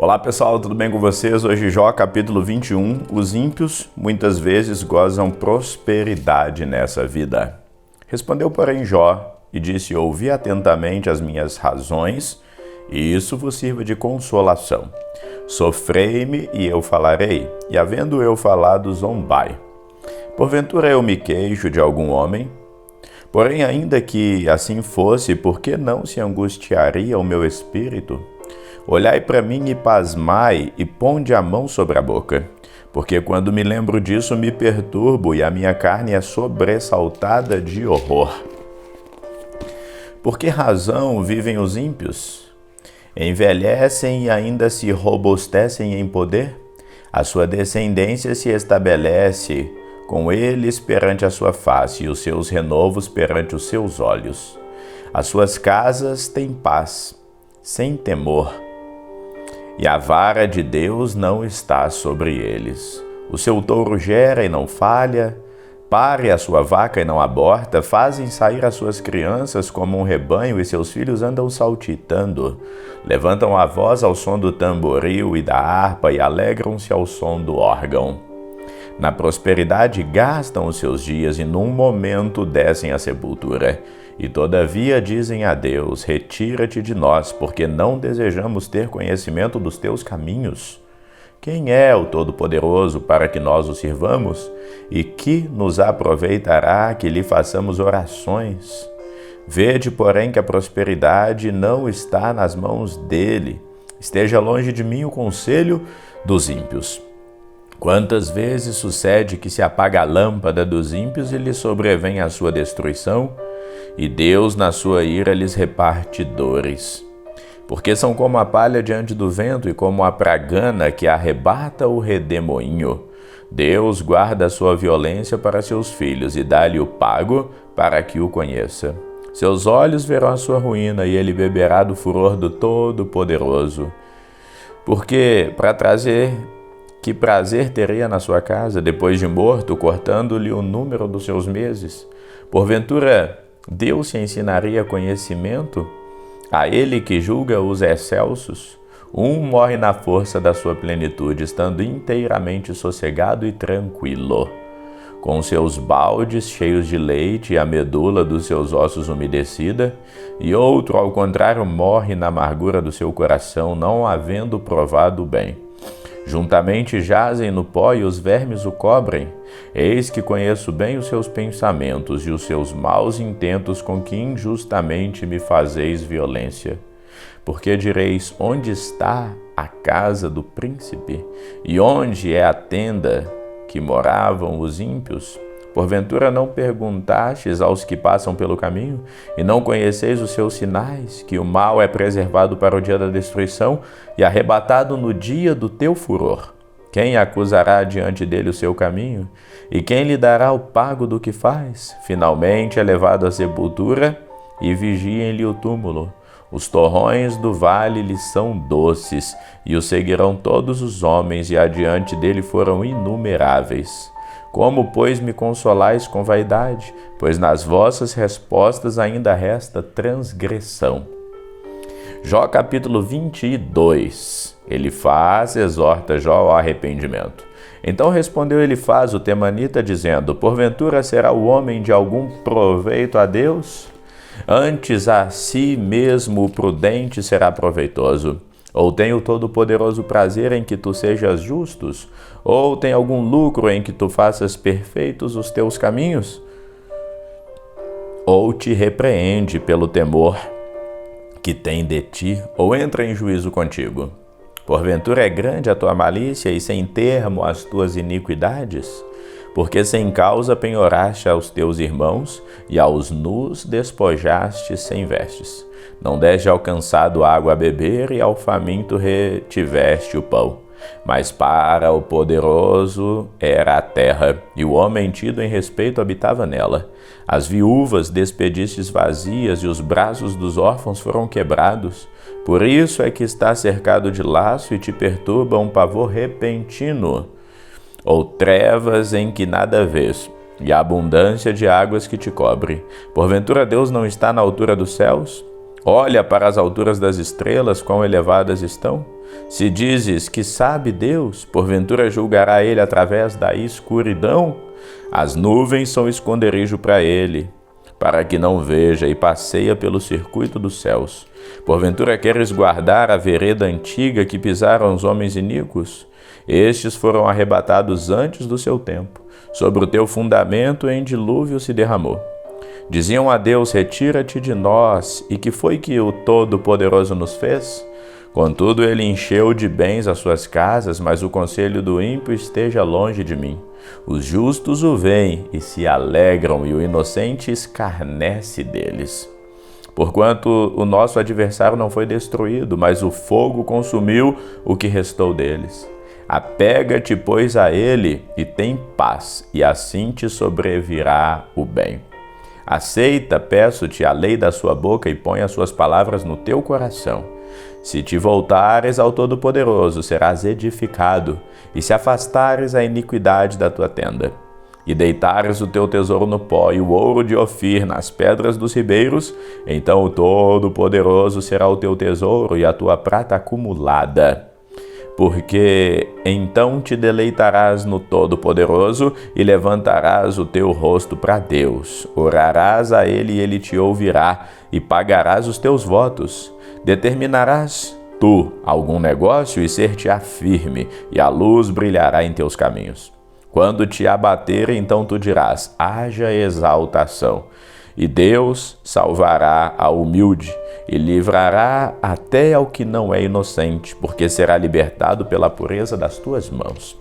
Olá pessoal, tudo bem com vocês? Hoje Jó capítulo 21, os ímpios muitas vezes gozam prosperidade nessa vida. Respondeu porém Jó e disse, ouvi atentamente as minhas razões e isso vos sirva de consolação. Sofrei-me e eu falarei, e havendo eu falado zombai. Porventura eu me queixo de algum homem? Porém ainda que assim fosse, por que não se angustiaria o meu espírito? Olhai para mim e pasmai, e ponde a mão sobre a boca. Porque quando me lembro disso, me perturbo, e a minha carne é sobressaltada de horror. Por que razão vivem os ímpios? Envelhecem e ainda se robustecem em poder? A sua descendência se estabelece com eles perante a sua face, e os seus renovos perante os seus olhos. As suas casas têm paz, sem temor, e a vara de Deus não está sobre eles. O seu touro gera e não falha, pare a sua vaca e não aborta, fazem sair as suas crianças como um rebanho e seus filhos andam saltitando. Levantam a voz ao som do tamboril e da harpa e alegram-se ao som do órgão. Na prosperidade gastam os seus dias e num momento descem à sepultura. E todavia dizem a Deus, retira-te de nós, porque não desejamos ter conhecimento dos teus caminhos. Quem é o Todo-Poderoso para que nós o sirvamos? E que nos aproveitará que lhe façamos orações? Vede, porém, que a prosperidade não está nas mãos dele. Esteja longe de mim o conselho dos ímpios. Quantas vezes sucede que se apaga a lâmpada dos ímpios e lhes sobrevém a sua destruição? E Deus, na sua ira, lhes reparte dores. Porque são como a palha diante do vento e como a pragana que arrebata o redemoinho. Deus guarda a sua violência para seus filhos e dá-lhe o pago para que o conheça. Seus olhos verão a sua ruína e ele beberá do furor do Todo-Poderoso. Porque que prazer teria na sua casa, depois de morto, cortando-lhe o número dos seus meses? Porventura, Deus se ensinaria conhecimento? A ele que julga os excelsos? Um morre na força da sua plenitude, estando inteiramente sossegado e tranquilo, com seus baldes cheios de leite e a medula dos seus ossos umedecida, e outro, ao contrário, morre na amargura do seu coração, não havendo provado o bem. Juntamente jazem no pó e os vermes o cobrem. Eis que conheço bem os seus pensamentos e os seus maus intentos com que injustamente me fazeis violência. Porque direis, onde está a casa do príncipe? E onde é a tenda que moravam os ímpios? Porventura não perguntastes aos que passam pelo caminho, e não conheceis os seus sinais, que o mal é preservado para o dia da destruição e arrebatado no dia do teu furor? Quem acusará diante dele o seu caminho? E quem lhe dará o pago do que faz? Finalmente é levado à sepultura e vigiem-lhe o túmulo. Os torrões do vale lhe são doces, e o seguirão todos os homens, e adiante dele foram inumeráveis. Como, pois, me consolais com vaidade? Pois nas vossas respostas ainda resta transgressão. Jó capítulo 22. Elifaz exorta Jó ao arrependimento. Então respondeu Elifaz o temanita, dizendo, porventura será o homem de algum proveito a Deus? Antes a si mesmo o prudente será proveitoso. Ou tem o Todo-Poderoso prazer em que tu sejas justos? Ou tem algum lucro em que tu faças perfeitos os teus caminhos? Ou te repreende pelo temor que tem de ti, ou entra em juízo contigo? Porventura é grande a tua malícia e sem termo as tuas iniquidades? Porque sem causa penhoraste aos teus irmãos e aos nus despojaste sem vestes. Não deste ao cansado água a beber e ao faminto retiveste o pão. Mas para o poderoso era a terra, e o homem tido em respeito habitava nela. As viúvas despedistes vazias e os braços dos órfãos foram quebrados. Por isso é que está cercado de laço e te perturba um pavor repentino, ou trevas em que nada vês, e a abundância de águas que te cobre. Porventura Deus não está na altura dos céus? Olha para as alturas das estrelas, quão elevadas estão. Se dizes que sabe Deus, porventura julgará ele através da escuridão? As nuvens são esconderijo para ele, para que não veja, e passeia pelo circuito dos céus. Porventura queres guardar a vereda antiga que pisaram os homens iníquos? Estes foram arrebatados antes do seu tempo. Sobre o teu fundamento em dilúvio se derramou. Diziam a Deus: retira-te de nós. E que foi que o Todo-Poderoso nos fez? Contudo, ele encheu de bens as suas casas, mas o conselho do ímpio esteja longe de mim. Os justos o veem e se alegram, e o inocente escarnece deles. Porquanto o nosso adversário não foi destruído, mas o fogo consumiu o que restou deles. Apega-te, pois, a ele e tem paz, e assim te sobrevirá o bem. Aceita, peço-te, a lei da sua boca e põe as suas palavras no teu coração. Se te voltares ao Todo-Poderoso, serás edificado, e se afastares a iniquidade da tua tenda. E deitares o teu tesouro no pó, e o ouro de Ofir nas pedras dos ribeiros, então o Todo-Poderoso será o teu tesouro e a tua prata acumulada. Porque então te deleitarás no Todo-Poderoso e levantarás o teu rosto para Deus. Orarás a Ele e Ele te ouvirá, e pagarás os teus votos. Determinarás tu algum negócio e ser-te-á firme, e a luz brilhará em teus caminhos. Quando te abaterem, então tu dirás: haja exaltação. E Deus salvará ao humilde e livrará até ao que não é inocente, porque será libertado pela pureza das tuas mãos.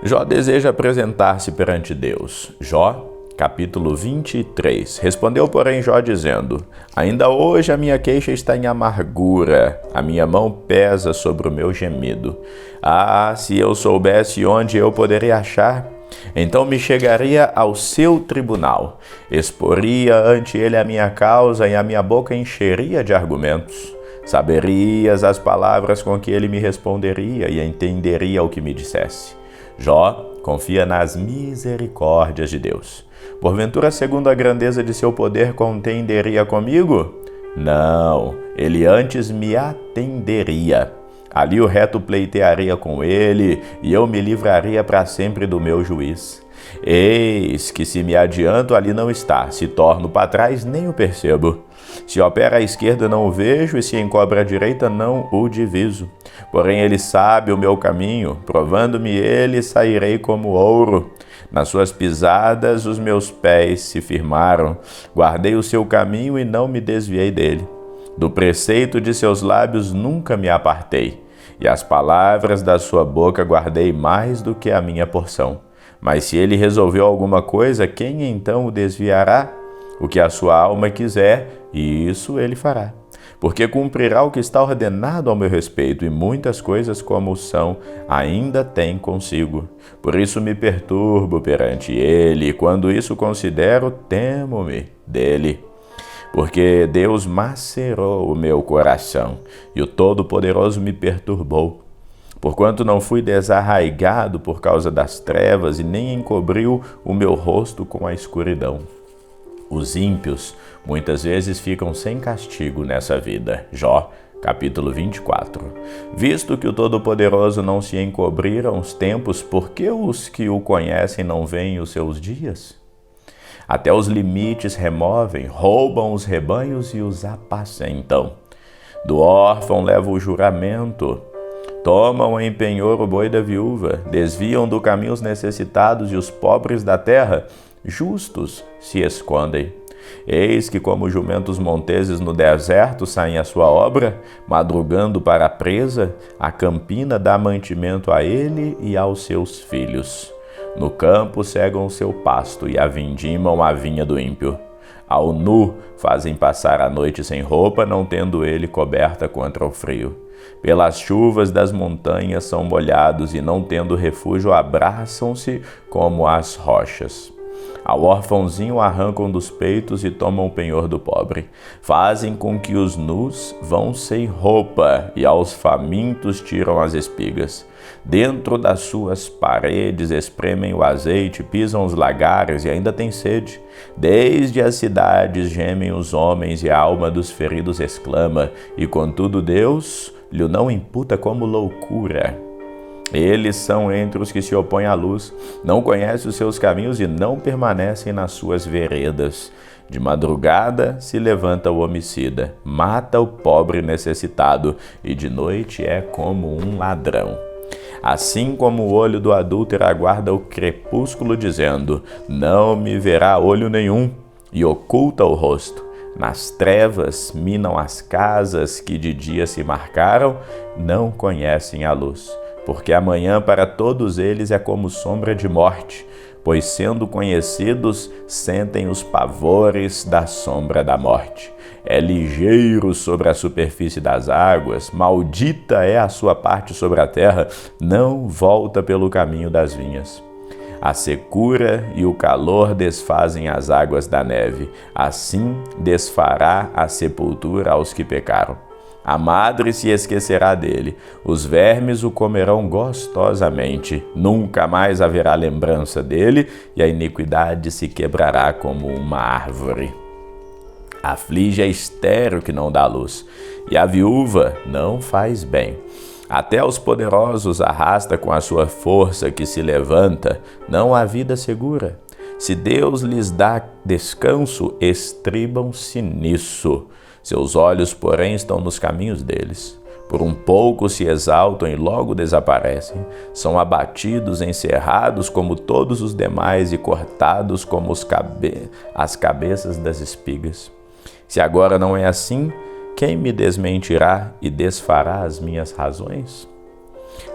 Jó deseja apresentar-se perante Deus. Jó, capítulo 23. Respondeu, porém, Jó dizendo: ainda hoje a minha queixa está em amargura, a minha mão pesa sobre o meu gemido. Ah, se eu soubesse onde eu poderia achar, então me chegaria ao seu tribunal, exporia ante ele a minha causa e a minha boca encheria de argumentos. Saberias as palavras com que ele me responderia e entenderia o que me dissesse. Jó confia nas misericórdias de Deus. Porventura, segundo a grandeza de seu poder, contenderia comigo? Não, ele antes me atenderia. Ali o reto pleitearia com ele, e eu me livraria para sempre do meu juiz. Eis que se me adianto, ali não está, se torno para trás, nem o percebo. Se opera à esquerda, não o vejo, e se encobre à direita, não o diviso. Porém ele sabe o meu caminho, provando-me ele, sairei como ouro. Nas suas pisadas os meus pés se firmaram, guardei o seu caminho e não me desviei dele. Do preceito de seus lábios nunca me apartei, e as palavras da sua boca guardei mais do que a minha porção. Mas se ele resolveu alguma coisa, quem então o desviará? O que a sua alma quiser, isso ele fará. Porque cumprirá o que está ordenado ao meu respeito, e muitas coisas como são ainda tem consigo. Por isso me perturbo perante ele, e quando isso considero, temo-me dele. Porque Deus macerou o meu coração, e o Todo-Poderoso me perturbou. Porquanto não fui desarraigado por causa das trevas, e nem encobriu o meu rosto com a escuridão. Os ímpios muitas vezes ficam sem castigo nessa vida. Jó, capítulo 24. Visto que o Todo-Poderoso não se encobriram os tempos, por que os que o conhecem não veem os seus dias? Até os limites removem, roubam os rebanhos e os apacentam. Do órfão leva o juramento, tomam em penhor o boi da viúva, desviam do caminho os necessitados e os pobres da terra, justos se escondem. Eis que como jumentos monteses no deserto saem a sua obra, madrugando para a presa, a campina dá mantimento a ele e aos seus filhos. No campo cegam o seu pasto e avindimam a vinha do ímpio. Ao nu fazem passar a noite sem roupa, não tendo ele coberta contra o frio. Pelas chuvas das montanhas são molhados e não tendo refúgio abraçam-se como as rochas. Ao órfãozinho arrancam dos peitos e tomam o penhor do pobre. Fazem com que os nus vão sem roupa e aos famintos tiram as espigas. Dentro das suas paredes espremem o azeite, pisam os lagares e ainda têm sede. Desde as cidades gemem os homens e a alma dos feridos exclama, e contudo Deus lhe não imputa como loucura. Eles são entre os que se opõem à luz, não conhecem os seus caminhos e não permanecem nas suas veredas. De madrugada se levanta o homicida, mata o pobre necessitado, e de noite é como um ladrão. Assim como o olho do adúltero aguarda o crepúsculo, dizendo: não me verá olho nenhum, e oculta o rosto. Nas trevas minam as casas que de dia se marcaram, não conhecem a luz. Porque amanhã para todos eles é como sombra de morte, pois sendo conhecidos, sentem os pavores da sombra da morte. É ligeiro sobre a superfície das águas, maldita é a sua parte sobre a terra, não volta pelo caminho das vinhas. A secura e o calor desfazem as águas da neve, assim desfará a sepultura aos que pecaram. A madre se esquecerá dele, os vermes o comerão gostosamente, nunca mais haverá lembrança dele, e a iniquidade se quebrará como uma árvore. Aflige a estéril que não dá luz, e a viúva não faz bem. Até os poderosos arrasta com a sua força que se levanta, não há vida segura. Se Deus lhes dá descanso, estribam-se nisso. Seus olhos, porém, estão nos caminhos deles. Por um pouco se exaltam e logo desaparecem. São abatidos, encerrados como todos os demais e cortados como as cabeças das espigas. Se agora não é assim, quem me desmentirá e desfará as minhas razões?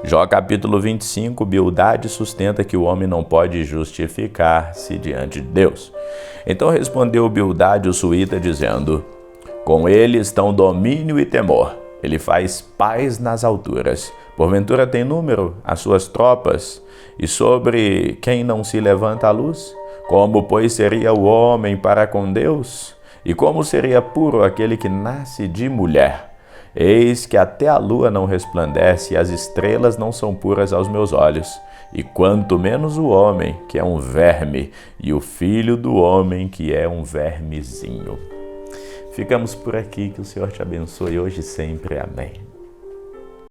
Jó capítulo 25, Bildade sustenta que o homem não pode justificar-se diante de Deus. Então respondeu Bildade o suíta, dizendo: com ele estão domínio e temor. Ele faz paz nas alturas. Porventura tem número as suas tropas? E sobre quem não se levanta a luz? Como, pois, seria o homem para com Deus? E como seria puro aquele que nasce de mulher? Eis que até a lua não resplandece e as estrelas não são puras aos meus olhos. E quanto menos o homem, que é um verme, e o filho do homem, que é um vermezinho. Ficamos por aqui, que o Senhor te abençoe hoje e sempre. Amém.